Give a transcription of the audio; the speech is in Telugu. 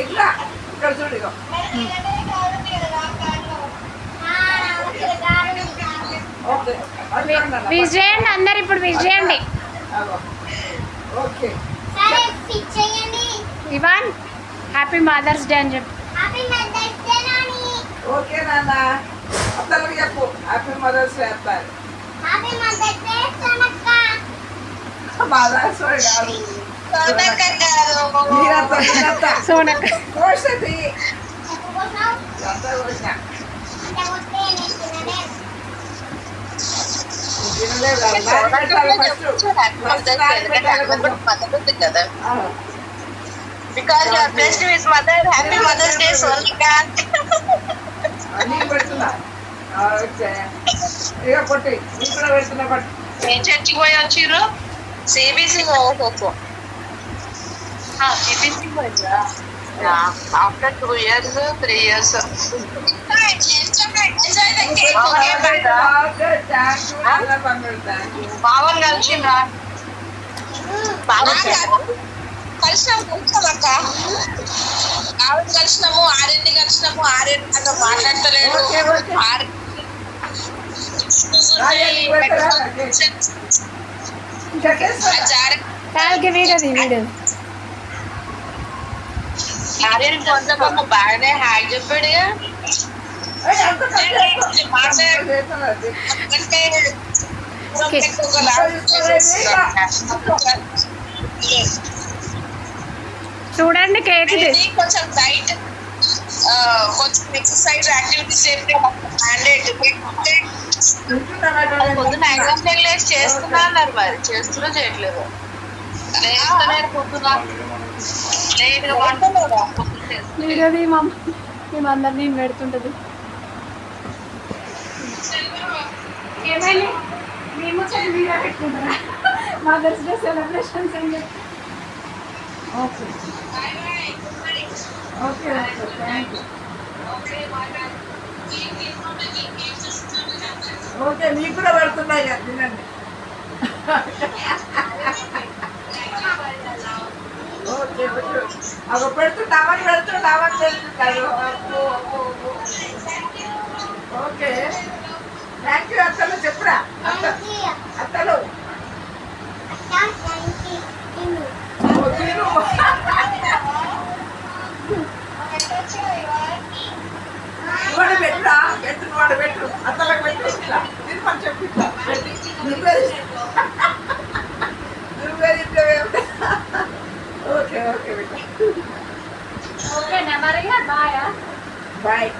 ఇట్లా ఇక్కడ చూడు ఇగో. ఓకే విష్ చేయండి అందరు, ఇప్పుడు విష్ చేయండి. Okay Ivan happy Mother's Day అని చెప్పు. ఓకే నాన్న, అత్తలకి చెప్పు హ్యాపీ మదర్స్ డే అత్తారు. మదర్స్ డే కాదు సోనక్క కోసది Because you are blessed with mother, happy Mother's Day, Sonika. అన్నీ పెడుతున్నా. ఇక కొట్టి నీకు కూడా పెడుతున్నా. బట్ ఏ చర్చికి పోయి వచ్చిర్రు? సిబిసి పోవచ్చు. సిబిసి పోయిందా? After 2 years, 3 years. బావన్ కలిసిందా? కలిసినాక కలిసినాము, 6 కలిసినాము. 6 అక్కడ మాట్లాడతలేదు. కొంచెం బాగానే హ్యాక్ చెప్పాడు. చూడండి కేక్ కొంచెం డైట్, కొంచెం ఎక్సర్సైజ్ యాక్టివిటీస్ పొద్దున ఎగ్జామ్ లేసి చేస్తున్నా అన్నారు. మరి చేస్తున్నా చేయట్లేదు. పొద్దున మేమందరు నేను పెడుతుంటది. ఏమైనా మేము మీరే పెట్టుకుంటారా మదర్స్ డే సెలబ్రేషన్స్ అని చెప్పి. Okay okay okay thank you. Okay మీకు కూడా పెడుతున్నాయి కదా, తినండి. ఓకే అవి పెడుతున్నామని పెడుతున్నాడు. ఓకే థ్యాంక్ యూ అత్తలు చెప్పురా. అత్తలు వాడు పెట్టురా, పెట్టు వాడు పెట్టు, అత్తలకు పెట్టు. ఇట్లా తినమని చెప్పి ఇట్లా పెట్టి నువ్వే ఇంట్లో. ఓకే ఓకే బిడ్డ, ఓకేనా మరి బాయ్. బాయ్.